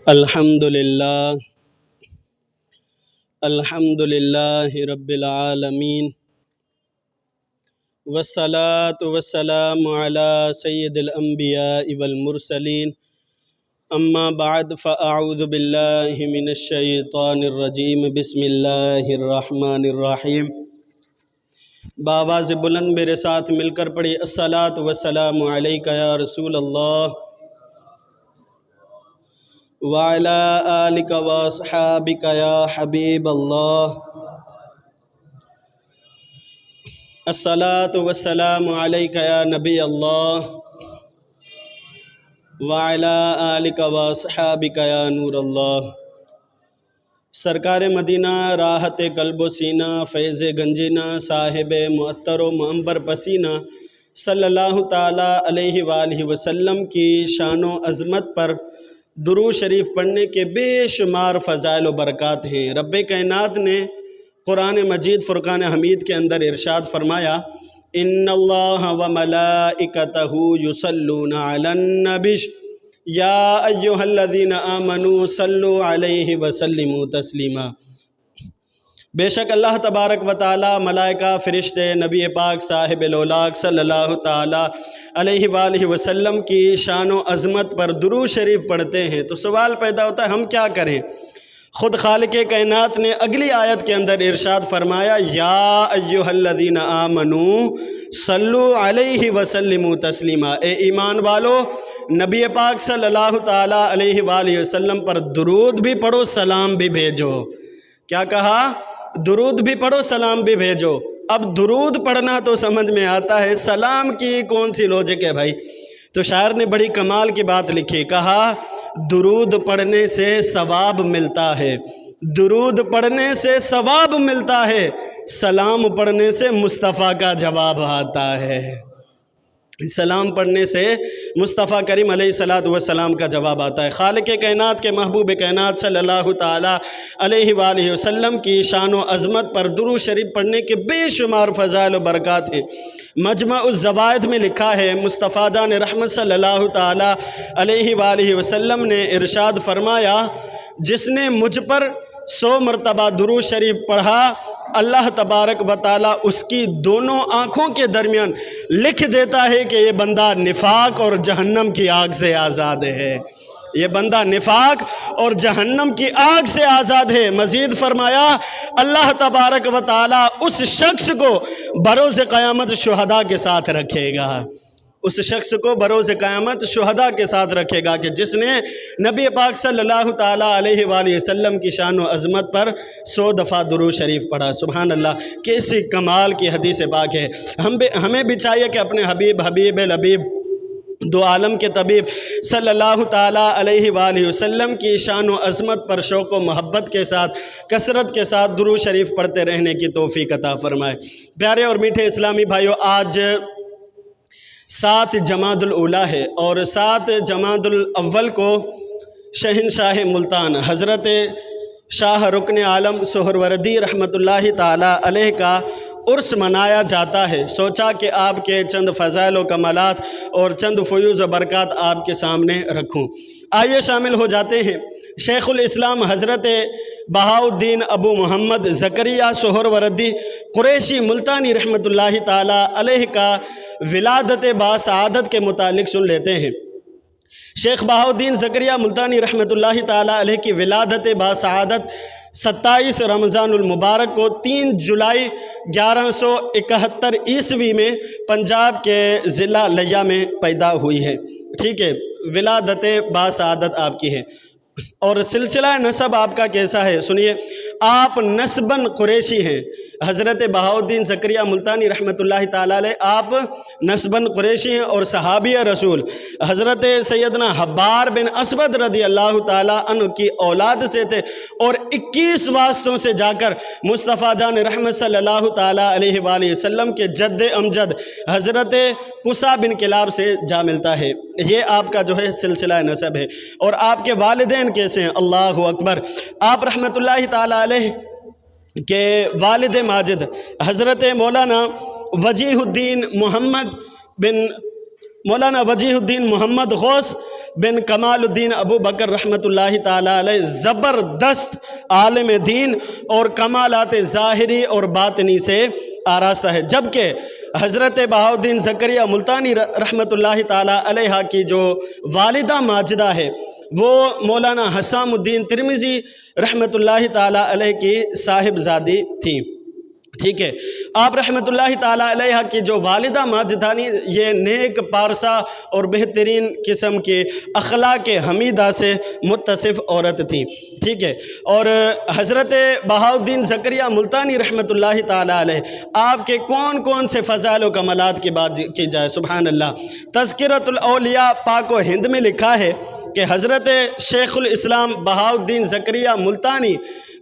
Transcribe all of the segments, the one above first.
الحمد للہ رب العالمین والصلاة والسلام علی سید الانبیاء والمرسلین اما بعد فاعوذ باللہ من الشیطان الرجیم بسم اللہ الرحمن الرحیم۔ بآواز بلند میرے ساتھ مل کر پڑھی الصلاة والسلام علیک یا رسول اللہ وعلی آلک واصحابک یا حبیب اللہ۔ الصلاة والسلام علیک یا نبی اللہ وعلی آلک واصحابک یا نور اللہ۔ سرکار مدینہ راحت قلب و سینہ فیض گنجینہ صاحب معطر و معمبر پسینہ صلی اللہ تعالیٰ علیہ وآلہ وسلم کی شان و عظمت پر درود شریف پڑھنے کے بے شمار فضائل و برکات ہیں۔ رب کائنات نے قرآن مجید فرقان حمید کے اندر ارشاد فرمایا ان اللہ و ملائکتہ یصلون علی النبی یا ایہا الذین آمنوا صلوا علیہ وسلموا تسلیما۔ بے شک اللہ تبارک و تعالی ملائکہ فرشتے نبی پاک صاحب الاولاق صلی اللہ تعالی علیہ وآلہ وسلم کی شان و عظمت پر درود شریف پڑھتے ہیں۔ تو سوال پیدا ہوتا ہے ہم کیا کریں؟ خود خالق کائنات نے اگلی آیت کے اندر ارشاد فرمایا یا ایہا الذین آمنوا صلوا علیہ وسلموا تسلیما، اے ایمان والو نبی پاک صلی اللہ تعالی علیہ وآلہ وسلم پر درود بھی پڑھو سلام بھی بھیجو۔ کیا کہا؟ درود بھی پڑھو سلام بھی بھیجو۔ اب درود پڑھنا تو سمجھ میں آتا ہے، سلام کی کون سی لوجک ہے بھائی؟ تو شاعر نے بڑی کمال کی بات لکھی، کہا درود پڑھنے سے ثواب ملتا ہے، درود پڑھنے سے ثواب ملتا ہے، سلام پڑھنے سے مصطفیٰ کا جواب آتا ہے۔ سلام پڑھنے سے مصطفیٰ کریم علیہ السلام کا جواب آتا ہے۔ خالق کائنات کے محبوب کائنات صلی اللہ تعالیٰ علیہ وآلہ وسلم کی شان و عظمت پر درود شریف پڑھنے کے بے شمار فضائل و برکات ہیں۔ مجمع الزوائد میں لکھا ہے مصطفیٰ جان رحمت صلی اللہ تعالیٰ علیہ وآلہ وسلم نے ارشاد فرمایا جس نے مجھ پر 100 مرتبہ درود شریف پڑھا اللہ تبارک و تعالیٰ اس کی دونوں آنکھوں کے درمیان لکھ دیتا ہے کہ یہ بندہ نفاق اور جہنم کی آگ سے آزاد ہے، یہ بندہ نفاق اور جہنم کی آگ سے آزاد ہے۔ مزید فرمایا اللہ تبارک و تعالیٰ اس شخص کو بروز قیامت شہداء کے ساتھ رکھے گا، اس شخص کو بروز قیامت شہداء کے ساتھ رکھے گا کہ جس نے نبی پاک صلی اللہ تعالیٰ علیہ وآلہ وسلم کی شان و عظمت پر 100 دفعہ درود شریف پڑھا۔ سبحان اللہ، کیسی کمال کی حدیث پاک ہے۔ ہمیں بھی چاہیے کہ اپنے حبیب الحبیب دو عالم کے طبیب صلی اللہ تعالیٰ علیہ وآلہ وسلم کی شان و عظمت پر شوق و محبت کے ساتھ کثرت کے ساتھ درود شریف پڑھتے رہنے کی توفیق عطا فرمائے۔ پیارے اور میٹھے اسلامی بھائیو، آج 7 جمادی الاولیٰ ہے اور 7 جمادی الاول کو شہنشاہ ملتان حضرت شاہ رکن عالم سہروردی رحمۃ اللہ تعالی علیہ کا عرس منایا جاتا ہے۔ سوچا کہ آپ کے چند فضائل و کمالات اور چند فیوز و برکات آپ کے سامنے رکھوں۔ آئیے شامل ہو جاتے ہیں۔ شیخ الاسلام حضرت بہاؤالدین ابو محمد زکریا سہروردی قریشی ملتانی رحمۃ اللہ تعالی علیہ کا ولادت باسعادت کے متعلق سن لیتے ہیں۔ شیخ بہاؤالدین زکریا ملتانی رحمۃ اللہ تعالی علیہ کی ولادت باسعادت 27 رمضان المبارک کو 3 جولائی 1171 عیسوی میں پنجاب کے ضلع لیا میں پیدا ہوئی ہے۔ ٹھیک ہے، ولادت باسعادت آپ کی ہے اور سلسلہ نسب آپ کا کیسا ہے سنیے۔ آپ نسباً قریشی ہیں، حضرت بہاؤالدین زکریا ملتانی رحمۃ اللہ تعالیٰ علیہ آپ نسباً قریشی ہیں اور صحابی رسول حضرت سیدنا حبار بن اسود رضی اللہ تعالیٰ عنہ کی اولاد سے تھے اور 21 واسطوں سے جا کر مصطفیٰ جان رحمت صلی اللہ تعالیٰ علیہ وآلہ وسلم کے جد امجد حضرت قصا بن کلاب سے جا ملتا ہے۔ یہ آپ کا جو ہے سلسلہ نسب ہے۔ اور آپ کے والدین کیسے ہیں؟ اللہ اکبر۔ آپ رحمت اللہ تعالیٰ علیہ کے والد ماجد حضرت مولانا وجیہ الدین محمد بن مولانا وجیہ الدین محمد غوث بن کمال الدین ابو بکر رحمۃ اللہ تعالیٰ علیہ زبردست عالم دین اور کمالات ظاہری اور باطنی سے آراستہ ہے، جبکہ حضرت بہاؤالدین زکریہ ملتانی رحمۃ اللہ تعالیٰ علیہ کی جو والدہ ماجدہ ہے وہ مولانا حسام الدین ترمذی رحمۃ اللہ تعالیٰ علیہ کی صاحبزادی تھیں، ٹھیک ہے۔ آپ رحمۃ اللہ تعالیٰ علیہ کی جو والدہ ماجدانی یہ نیک پارسا اور بہترین قسم کے اخلاق حمیدہ سے متصف عورت تھی، ٹھیک ہے۔ اور حضرت بہاؤالدین زکریہ ملتانی رحمۃ اللہ تعالیٰ علیہ آپ کے کون کون سے فضائل و کمالات کی بات کی جائے، سبحان اللہ۔ تذکرۃ الاولیاء پاک و ہند میں لکھا ہے کہ حضرت شیخ الاسلام بہاؤالدین زکریہ ملتانی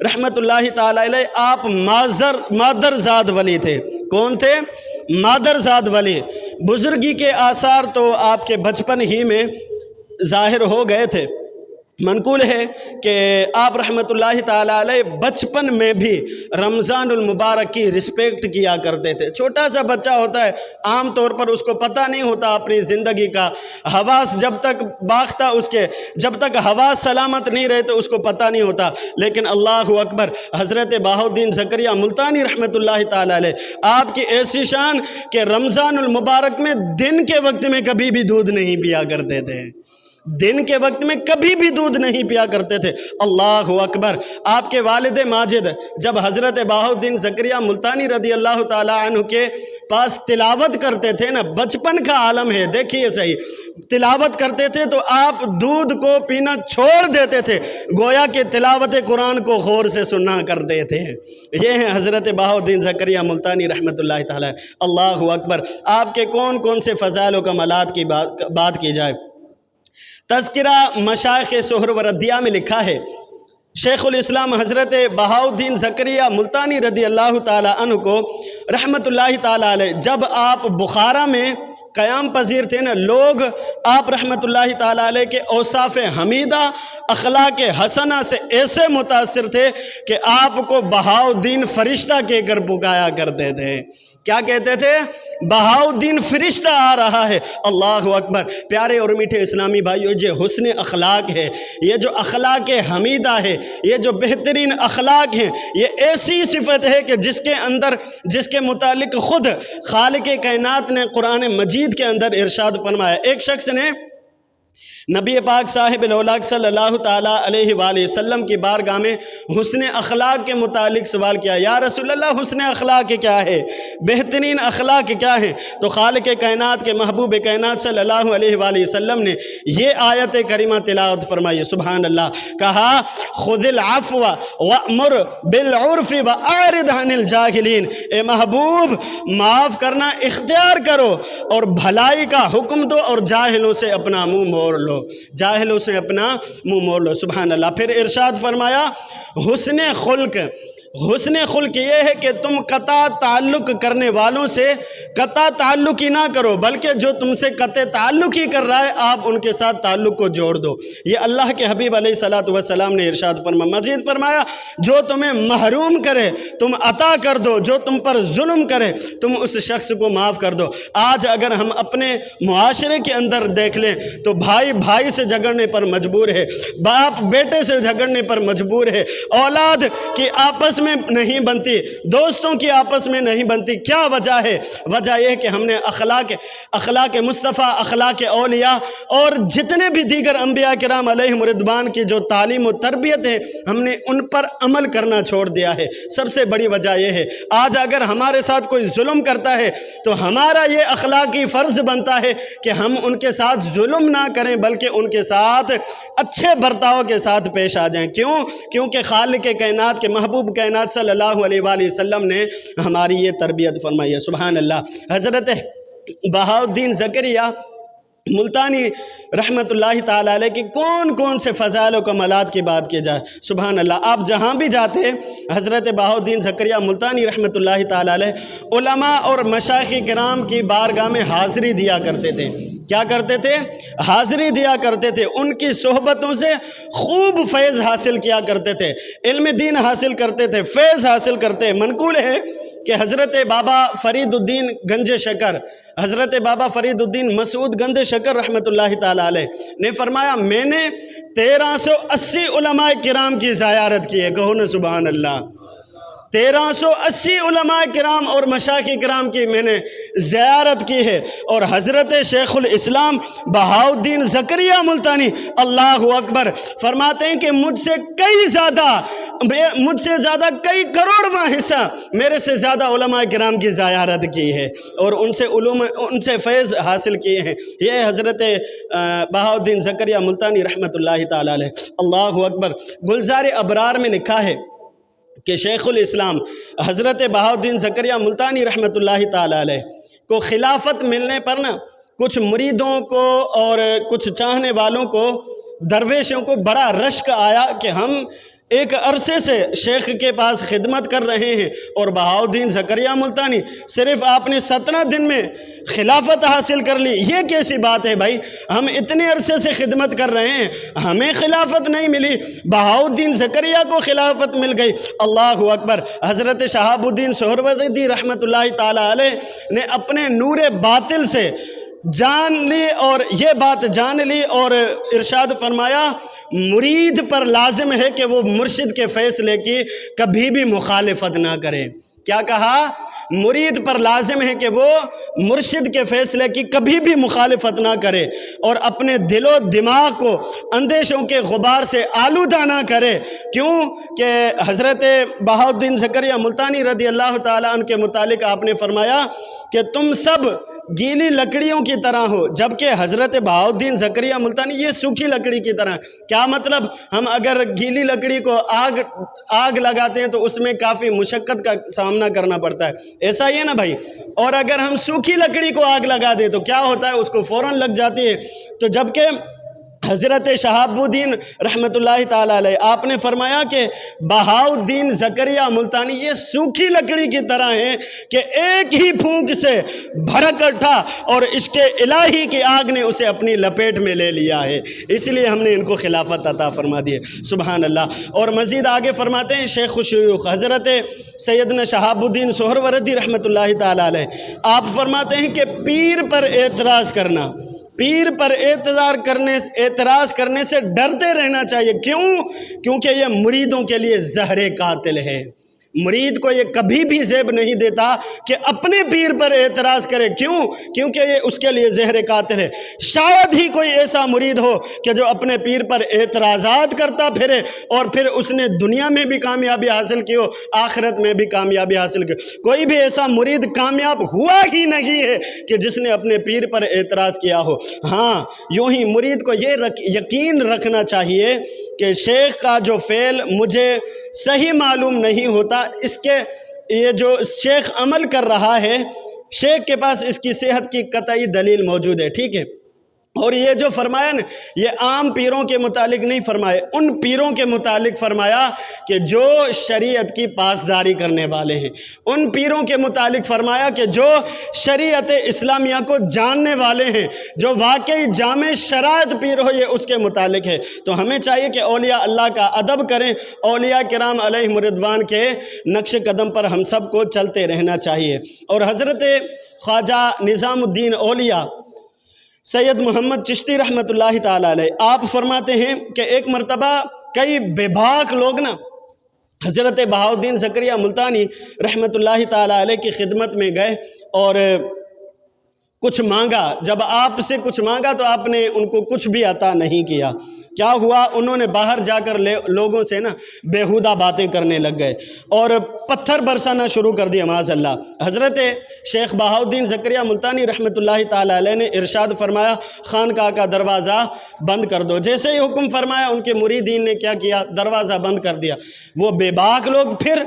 رحمۃ اللہ تعالیٰ علیہ آپ مادرزاد ولی تھے۔ کون تھے؟ مادرزاد ولی۔ بزرگی کے آثار تو آپ کے بچپن ہی میں ظاہر ہو گئے تھے۔ منقول ہے کہ آپ رحمۃ اللہ تعالیٰ علیہ بچپن میں بھی رمضان المبارک کی رسپیکٹ کیا کرتے تھے۔ چھوٹا سا بچہ ہوتا ہے، عام طور پر اس کو پتہ نہیں ہوتا اپنی زندگی کا، حواس جب تک باختہ اس کے، جب تک حواس سلامت نہیں رہے تو اس کو پتہ نہیں ہوتا، لیکن اللہ اکبر، حضرت بہاؤالدین زکریہ ملتانی رحمۃ اللہ تعالیٰ علیہ آپ کی ایسی شان کہ رمضان المبارک میں دن کے وقت میں کبھی بھی دودھ نہیں پیا کرتے تھے، دن کے وقت میں کبھی بھی دودھ نہیں پیا کرتے تھے۔ اللہ اکبر۔ آپ کے والد ماجد جب حضرت بہاؤالدین زکریہ ملتانی رضی اللہ تعالیٰ عنہ کے پاس تلاوت کرتے تھے نا، بچپن کا عالم ہے، دیکھیے صحیح، تلاوت کرتے تھے تو آپ دودھ کو پینا چھوڑ دیتے تھے، گویا کہ تلاوت قرآن کو غور سے سنا کرتے تھے۔ یہ ہیں حضرت بہاؤالدین زکریہ ملتانی رحمۃ اللہ تعالیٰ۔ اللہ اکبر۔ آپ کے کون کون سے فضائل و کمالات کی بات کی جائے، تذکرہ مشائخ سہروردیہ میں لکھا ہے، شیخ الاسلام حضرت بہاؤالدین زکریہ ملتانی رضی اللہ تعالیٰ عنہ کو رحمۃ اللہ تعالیٰ علیہ جب آپ بخارا میں قیام پذیر تھے نا، لوگ آپ رحمۃ اللہ تعالیٰ علیہ کے اوصاف حمیدہ، اخلاق حسنہ سے ایسے متاثر تھے کہ آپ کو بہاؤالدین فرشتہ کہہ کر پکایا کرتے تھے۔ کیا کہتے تھے؟ بہاؤالدین فرشتہ آ رہا ہے۔ اللہ اکبر۔ پیارے اور میٹھے اسلامی بھائیو، یہ حسن اخلاق ہے، یہ جو اخلاق حمیدہ ہے، یہ جو بہترین اخلاق ہیں، یہ ایسی صفت ہے کہ جس کے متعلق خود خالق کائنات نے قرآن مجید کے اندر ارشاد فرمایا۔ ایک شخص نے نبی پاک صاحب الاولاق صلی اللہ تعالیٰ علیہ وآلہ وسلم کی بارگاہ میں حسن اخلاق کے متعلق سوال کیا، یا رسول اللہ حسن اخلاق کیا ہے، بہترین اخلاق کیا ہے؟ تو خالق کائنات کے محبوب کائنات صلی اللہ علیہ وآلہ وسلم نے یہ آیت کریمہ تلاوت فرمائی، سبحان اللہ، کہا خذ العفو وأمر بالعرف وأعرض عن الجاہلین، اے محبوب معاف کرنا اختیار کرو اور بھلائی کا حکم دو اور جاہلوں سے اپنا منہ موڑ لو، جاہلوں سے اپنا منہ موڑ لو، سبحان اللہ۔ پھر ارشاد فرمایا حسن خلق یہ ہے کہ تم قطع تعلق کرنے والوں سے قطع تعلق ہی نہ کرو، بلکہ جو تم سے قطع تعلق ہی کر رہا ہے آپ ان کے ساتھ تعلق کو جوڑ دو۔ یہ اللہ کے حبیب علیہ الصلوۃ والسلام نے ارشاد فرمایا۔ مزید فرمایا جو تمہیں محروم کرے تم عطا کر دو، جو تم پر ظلم کرے تم اس شخص کو معاف کر دو۔ آج اگر ہم اپنے معاشرے کے اندر دیکھ لیں تو بھائی سے جھگڑنے پر مجبور ہے، باپ بیٹے سے جھگڑنے پر مجبور ہے، اولاد کی آپس میں نہیں بنتی، دوستوں کی آپس میں نہیں بنتی۔ کیا وجہ ہے؟ وجہ یہ کہ ہم نے اخلاق مصطفیٰ، اخلاق اولیاء اور جتنے بھی دیگر انبیاء کرام علیہم رضوان کی جو تعلیم و تربیت ہے ہم نے ان پر عمل کرنا چھوڑ دیا ہے۔ سب سے بڑی وجہ یہ ہے آج اگر ہمارے ساتھ کوئی ظلم کرتا ہے تو ہمارا یہ اخلاقی فرض بنتا ہے کہ ہم ان کے ساتھ ظلم نہ کریں بلکہ ان کے ساتھ اچھے برتاؤ کے ساتھ پیش آ جائیں۔ کیونکہ خالق کائنات کے محبوب کائنات صلی اللہ علیہ وآلہ وسلم نے ہماری یہ تربیت فرمائی ہے، سبحان اللہ۔ حضرت بہاؤالدین زکریہ ملتانی رحمۃ اللہ تعالیٰ علیہ کی کون سے فضائل و کمالات کی بات کی جائے، سبحان اللہ۔ آپ جہاں بھی جاتے حضرت بہاؤالدین زکریہ ملتانی رحمۃ اللہ تعالیٰ علیہ علماء اور مشائخ کرام کی بارگاہ میں حاضری دیا کرتے تھے۔ کیا کرتے تھے؟ حاضری دیا کرتے تھے، ان کی صحبتوں سے خوب فیض حاصل کیا کرتے تھے، علم دین حاصل کرتے تھے، فیض حاصل کرتے۔ منقول ہے کہ حضرت بابا فرید الدین گنج شکر، حضرت بابا فرید الدین مسعود گنج شکر رحمۃ اللہ تعالیٰ علیہ نے فرمایا میں نے 1380 علماء کرام کی زیارت کی ہے، کہو نا سبحان اللہ۔ 1380 علماء کرام اور مشائخ کرام کی میں نے زیارت کی ہے، اور حضرت شیخ الاسلام بہاؤالدین زکریا ملتانی اللہ اکبر فرماتے ہیں کہ مجھ سے کئی کروڑواں حصہ میرے سے زیادہ علماء کرام کی زیارت کی ہے اور ان سے فیض حاصل کیے ہیں۔ یہ حضرت بہاؤالدین زکریا ملتانی رحمۃ اللہ تعالیٰ علیہ، اللہ اکبر۔ گلزار ابرار میں لکھا ہے کہ شیخ الاسلام حضرت بہاؤالدین زکریا ملتانی رحمۃ اللہ تعالیٰ علیہ کو خلافت ملنے پر نا کچھ مریدوں کو اور کچھ چاہنے والوں کو، درویشوں کو بڑا رشک آیا کہ ہم ایک عرصے سے شیخ کے پاس خدمت کر رہے ہیں اور بہاؤالدین زکریا ملتانی صرف آپ نے 17 دن میں خلافت حاصل کر لی، یہ کیسی بات ہے بھائی؟ ہم اتنے عرصے سے خدمت کر رہے ہیں، ہمیں خلافت نہیں ملی، بہاؤالدین زکریا کو خلافت مل گئی، اللہ اکبر۔ حضرت شہاب الدین سہروردی رحمۃ اللہ تعالیٰ علیہ نے اپنے نور باطل سے جان لی اور یہ بات جان لی اور ارشاد فرمایا مرید پر لازم ہے کہ وہ مرشد کے فیصلے کی کبھی بھی مخالفت نہ کرے۔ کیا کہا؟ مرید پر لازم ہے کہ وہ مرشد کے فیصلے کی کبھی بھی مخالفت نہ کرے اور اپنے دل و دماغ کو اندیشوں کے غبار سے آلودہ نہ کرے۔ کیوں کہ حضرت بہاؤالدین زکریا ملتانی رضی اللہ تعالیٰ عنہ کے متعلق آپ نے فرمایا کہ تم سب گیلی لکڑیوں کی طرح ہو، جبکہ حضرت بہاؤالدین زکریا ملتانی یہ سوکھی لکڑی کی طرح۔ کیا مطلب؟ ہم اگر گیلی لکڑی کو آگ لگاتے ہیں تو اس میں کافی مشقت کا سامنا کرنا پڑتا ہے، ایسا ہی ہے نا بھائی؟ اور اگر ہم سوکھی لکڑی کو آگ لگا دیں تو کیا ہوتا ہے؟ اس کو فوراً لگ جاتی ہے۔ تو جبکہ حضرت شہاب الدین رحمۃ اللہ تعالیٰ علیہ آپ نے فرمایا کہ بہاؤالدین زکریا ملتانی یہ سوکھی لکڑی کی طرح ہیں کہ ایک ہی پھونک سے بھڑک اٹھا اور عشق الہی کی آگ نے اسے اپنی لپیٹ میں لے لیا ہے، اس لیے ہم نے ان کو خلافت عطا فرما دی ہے، سبحان اللہ۔ اور مزید آگے فرماتے ہیں شیخ الشیوخ حضرت سیدنا شہاب الدین سہروردی رحمۃ اللہ تعالیٰ علیہ آپ فرماتے ہیں کہ پیر پر اعتراض کرنے سے ڈرتے رہنا چاہیے۔ کیونکہ یہ مریدوں کے لیے زہر قاتل ہے۔ مرید کو یہ کبھی بھی زیب نہیں دیتا کہ اپنے پیر پر اعتراض کرے، کیونکہ یہ اس کے لیے زہر قاتل ہے۔ شاید ہی کوئی ایسا مرید ہو کہ جو اپنے پیر پر اعتراضات کرتا پھرے اور پھر اس نے دنیا میں بھی کامیابی حاصل کی ہو، آخرت میں بھی کامیابی حاصل کی ہو۔ کوئی بھی ایسا مرید کامیاب ہوا ہی نہیں ہے کہ جس نے اپنے پیر پر اعتراض کیا ہو۔ ہاں، یوں ہی مرید کو یہ یقین رکھنا چاہیے کہ شیخ کا جو فعل مجھے صحیح معلوم نہیں ہوتا، اس کے یہ جو شیخ عمل کر رہا ہے، شیخ کے پاس اس کی صحت کی قطعی دلیل موجود ہے، ٹھیک ہے۔ اور یہ جو فرمایا نا، یہ عام پیروں کے متعلق نہیں فرمائے، ان پیروں کے متعلق فرمایا کہ جو شریعت کی پاسداری کرنے والے ہیں، ان پیروں کے متعلق فرمایا کہ جو شریعت اسلامیہ کو جاننے والے ہیں، جو واقعی جامع شرائط پیر ہو، یہ اس کے متعلق ہے۔ تو ہمیں چاہیے کہ اولیاء اللہ کا ادب کریں، اولیاء کرام علیہم رضوان کے نقش قدم پر ہم سب کو چلتے رہنا چاہیے۔ اور حضرت خواجہ نظام الدین اولیاء سید محمد چشتی رحمۃ اللہ تعالیٰ علیہ آپ فرماتے ہیں کہ ایک مرتبہ کئی بے باک لوگ نا حضرت بہاؤالدین زکریا ملتانی رحمۃ اللہ تعالیٰ علیہ کی خدمت میں گئے اور کچھ مانگا۔ جب آپ سے کچھ مانگا تو آپ نے ان کو کچھ بھی عطا نہیں کیا۔ کیا ہوا؟ انہوں نے باہر جا کر لوگوں سے نا بیہودہ باتیں کرنے لگ گئے اور پتھر برسانا شروع کر دیا، معاذ اللہ۔ حضرت شیخ بہاؤالدین زکریا ملتانی رحمۃ اللہ تعالیٰ علیہ نے ارشاد فرمایا خانقاہ کا دروازہ بند کر دو۔ جیسے ہی حکم فرمایا ان کے مریدین نے کیا کیا؟ دروازہ بند کر دیا۔ وہ بے باک لوگ پھر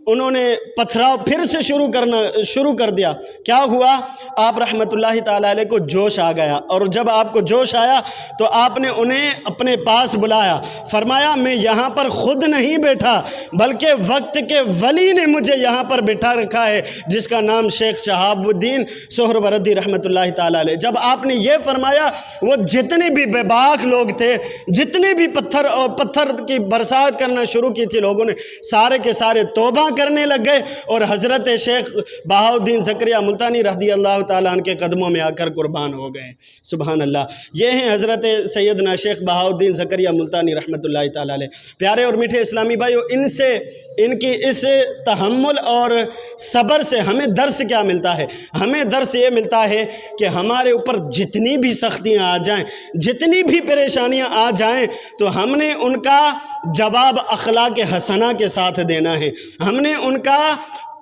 انہوں نے پتھراؤ پھر سے شروع کر دیا۔ کیا ہوا؟ آپ رحمۃ اللہ تعالیٰ علیہ کو جوش آ گیا، اور جب آپ کو جوش آیا تو آپ نے انہیں اپنے پاس بلایا، فرمایا میں یہاں پر خود نہیں بیٹھا بلکہ وقت کے ولی نے مجھے یہاں پر بٹھا رکھا ہے، جس کا نام شیخ شہاب الدین سہروردی رحمۃ اللہ تعالیٰ علیہ۔ جب آپ نے یہ فرمایا، وہ جتنے بھی بے باک لوگ تھے، جتنے بھی پتھر کی برسات کرنا شروع کی تھی لوگوں نے، سارے کے سارے توبہ کرنے لگ گئے اور حضرت شیخ بہاؤالدین زکریا ملتانی رضی اللہ تعالیٰ عنہ کے قدموں میں آ کر قربان ہو گئے۔ سبحان اللہ، یہ ہیں حضرت سیدنا شیخ بہاؤالدین زکریا ملتانی رحمۃ اللہ تعالیٰ علیہ۔ پیارے اور میٹھے اسلامی بھائیو، ان کی اس تحمل اور صبر سے ہمیں درس کیا ملتا ہے؟ ہمیں درس یہ ملتا ہے کہ ہمارے اوپر جتنی بھی سختیاں آ جائیں، جتنی بھی پریشانیاں آ جائیں، تو ہم نے ان کا جواب اخلاق حسنہ کے ساتھ دینا ہے۔ ہم نے ان کا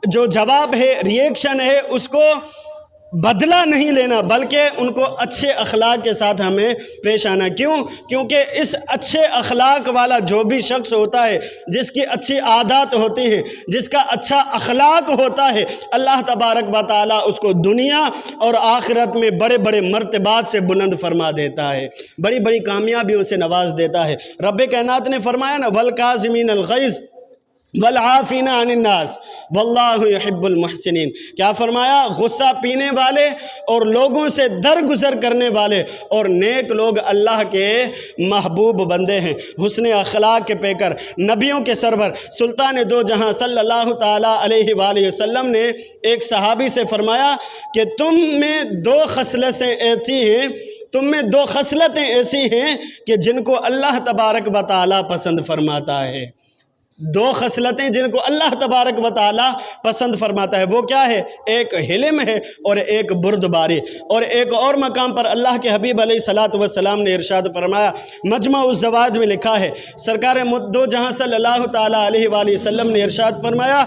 جو جواب ہے، ریئیکشن ہے، اس کو بدلہ نہیں لینا، بلکہ ان کو اچھے اخلاق کے ساتھ ہمیں پیش آنا۔ کیوں؟ کیونکہ اس اچھے اخلاق والا جو بھی شخص ہوتا ہے، جس کی اچھی عادات ہوتی ہیں، جس کا اچھا اخلاق ہوتا ہے، اللہ تبارک و تعالیٰ اس کو دنیا اور آخرت میں بڑے بڑے مرتبات سے بلند فرما دیتا ہے، بڑی بڑی کامیابیوں سے نواز دیتا ہے۔ رب کائنات نے فرمایا نا، وَالْكَاظِمِينَ الْغَيْظَ وَالْعَافِينَ عَنِ النَّاسِ وَاللَّهُ يُحِبُّ الْمُحْسِنِينَ۔ کیا فرمایا؟ غصہ پینے والے اور لوگوں سے درگزر کرنے والے اور نیک لوگ اللہ کے محبوب بندے ہیں، حسن اخلاق کے پیکر، نبیوں کے سرور، سلطان دو جہاں صلی اللہ تعالیٰ علیہ وآلہ وسلم نے ایک صحابی سے فرمایا کہ تم میں دو خصلتیں ایسی ہیں کہ جن کو اللہ تبارک و تعالیٰ پسند فرماتا ہے۔ دو خصلتیں جن کو اللہ تبارک و تعالیٰ پسند فرماتا ہے، وہ کیا ہے؟ ایک حلم ہے اور ایک بردباری۔ اور ایک اور مقام پر اللہ کے حبیب علیہ الصلاۃ والسلام نے ارشاد فرمایا، مجمع الزوائد میں لکھا ہے، سرکار دو جہاں صلی اللہ تعالیٰ علیہ وآلہ وسلم نے ارشاد فرمایا،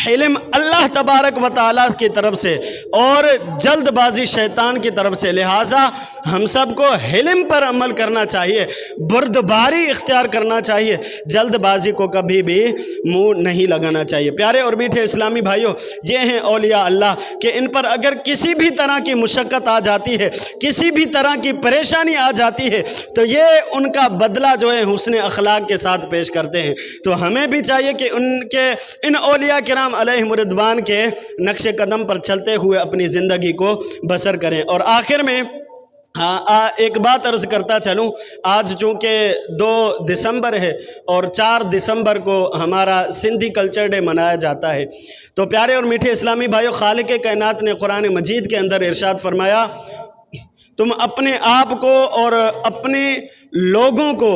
حلم اللہ تبارک و تعالیٰ کی طرف سے اور جلد بازی شیطان کی طرف سے، لہٰذا ہم سب کو حلم پر عمل کرنا چاہیے، بردباری اختیار کرنا چاہیے، جلد بازی کو کبھی بھی منہ نہیں لگانا چاہیے۔ پیارے اور میٹھے اسلامی بھائیوں، یہ ہیں اولیاء اللہ کہ ان پر اگر کسی بھی طرح کی مشقت آ جاتی ہے، کسی بھی طرح کی پریشانی آ جاتی ہے، تو یہ ان کا بدلہ جو ہے حسن اخلاق کے ساتھ پیش کرتے ہیں۔ تو ہمیں بھی چاہیے کہ ان اولیاء کرام علیہم رضوان کے نقش قدم پر چلتے ہوئے اپنی زندگی کو بسر کریں۔ اور آخر میں ایک بات عرض کرتا چلوں، آج چونکہ 2 دسمبر ہے اور 4 دسمبر کو ہمارا سندھی کلچر ڈے منایا جاتا ہے، تو پیارے اور میٹھے اسلامی بھائیو، خالق کائنات نے قرآن مجید کے اندر ارشاد فرمایا، تم اپنے آپ کو اور اپنے لوگوں کو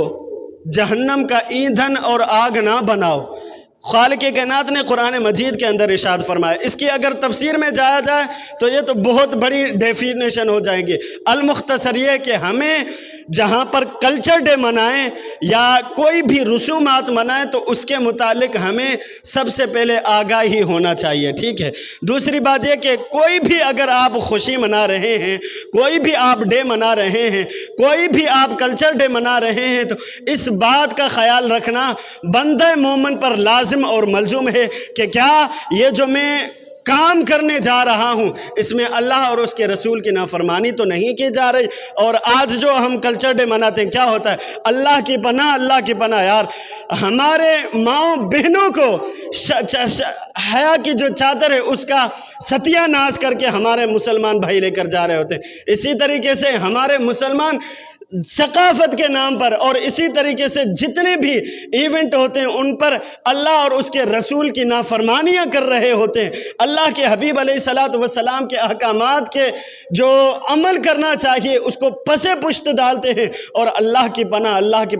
جہنم کا ایندھن اور آگ نہ بناؤ۔ خالق کائنات نے قرآن مجید کے اندر ارشاد فرمایا۔ اس کی اگر تفسیر میں جایا جائے تو یہ تو بہت بڑی ڈیفینیشن ہو جائے گی۔ المختصر یہ کہ ہمیں جہاں پر کلچر ڈے منائیں یا کوئی بھی رسومات منائیں تو اس کے متعلق ہمیں سب سے پہلے آگاہی ہونا چاہیے، ٹھیک ہے۔ دوسری بات یہ کہ کوئی بھی اگر آپ خوشی منا رہے ہیں، کوئی بھی آپ ڈے منا رہے ہیں، کوئی بھی آپ کلچر ڈے منا رہے ہیں، تو اس بات کا خیال رکھنا بندہ مومن پر لازم اور ملزوم ہے کہ کیا یہ جو میں کام کرنے جا رہا ہوں اس میں اللہ اور اس کے رسول کی نافرمانی تو نہیں کی جا رہی۔ اور آج جو ہم کلچر ڈے مناتے ہیں، کیا ہوتا ہے؟ اللہ کی پناہ، اللہ کی پناہ یار، ہمارے ماؤں بہنوں کو حیا کی جو چادر ہے اس کا ستیہ ناز کر کے ہمارے مسلمان بھائی لے کر جا رہے ہوتے ہیں۔ اسی طریقے سے ہمارے مسلمان ثقافت کے نام پر اور اسی طریقے سے جتنے بھی ایونٹ ہوتے ہیں ان پر اللہ اور اس کے رسول کی نافرمانیاں کر رہے ہوتے ہیں۔ اللہ کے حبیب علیہ الصلاۃ والسلام کے احکامات کے جو عمل کرنا چاہیے اس کو پس پشت ڈالتے ہیں، اور اللہ کی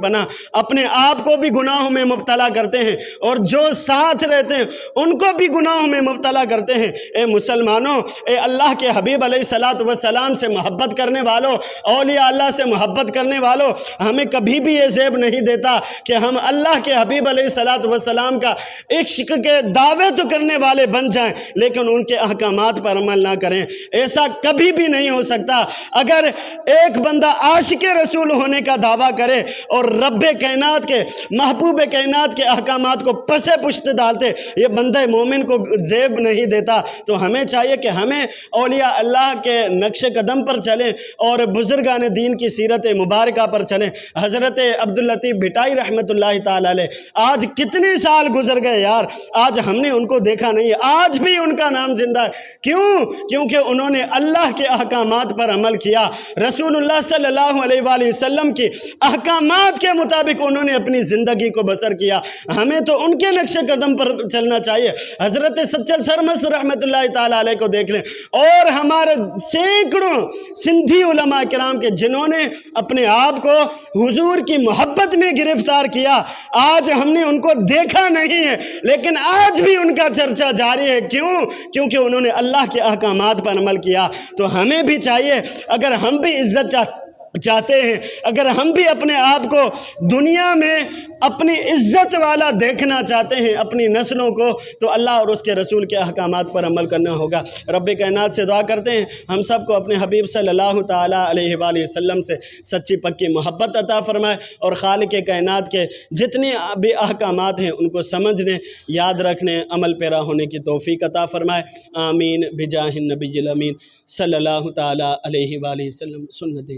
پناہ اپنے آپ کو بھی گناہوں میں مبتلا کرتے ہیں اور جو ساتھ رہتے ہیں ان کو بھی گناہوں میں مبتلا کرتے ہیں۔ اے مسلمانوں، اے اللہ کے حبیب علیہ الصلاۃ والسلام سے محبت کرنے والوں، اولیاء اللہ سے محبت کرنے والوں، ہمیں کبھی بھی یہ زیب نہیں دیتا کہ ہم اللہ کے حبیب علیہ الصلاۃ والسلام کا عشق کے دعوے تو کرنے والے بن جائیں لیکن ان کے احکامات پر عمل نہ کریں۔ ایسا کبھی بھی نہیں ہو سکتا۔ اگر ایک بندہ عاشق رسول ہونے کا دعویٰ کرے اور رب کائنات کے محبوب کائنات کے احکامات کو پس پشت ڈالتے، یہ بندہ مومن کو زیب نہیں دیتا۔ تو ہمیں چاہیے کہ ہمیں اولیاء اللہ کے نقش قدم پر چلیں اور بزرگان دین کی سیرت مبارکہ پر چلیں۔ حضرت عبداللطیف بھٹائی رحمۃ اللہ تعالی علیہ آج کتنے سال گزر گئے یار، آج ہم نے ان کو دیکھا نہیں ہے، آج بھی ان کا نام زندہ ہے۔ کیوں؟ کیونکہ انہوں نے اللہ کے احکامات پر عمل کیا، رسول اللہ صلی اللہ علیہ وآلہ وسلم کی احکامات کے مطابق انہوں نے اپنی زندگی کو بسر کیا۔ ہمیں تو ان کے نقش قدم پر چلنا چاہیے۔ حضرت سچل سرمست رحمۃ اللہ تعالی علیہ کو دیکھ لیں، اور ہمارے سینکڑوں سندھی علماء کرام کے جنہوں نے اپنے آپ کو حضور کی محبت میں گرفتار کیا، آج ہم نے ان کو دیکھا نہیں ہے لیکن آج بھی ان کا چرچا جاری ہے۔ کیوں؟ کیونکہ انہوں نے اللہ کے احکامات پر عمل کیا۔ تو ہمیں بھی چاہیے، اگر ہم بھی عزت چاہتے ہیں، اگر ہم بھی اپنے آپ کو دنیا میں اپنی عزت والا دیکھنا چاہتے ہیں اپنی نسلوں کو، تو اللہ اور اس کے رسول کے احکامات پر عمل کرنا ہوگا۔ رب کائنات سے دعا کرتے ہیں ہم سب کو اپنے حبیب صلی اللہ تعالیٰ علیہ وآلہ وسلم سے سچی پکی محبت عطا فرمائے، اور خالق کائنات کے جتنے بھی احکامات ہیں ان کو سمجھنے، یاد رکھنے، عمل پیرا ہونے کی توفیق عطا فرمائے۔ آمین بجاہ النبی الامین صلی اللہ تعالیٰ علیہ وآلہ وسلم۔ سنت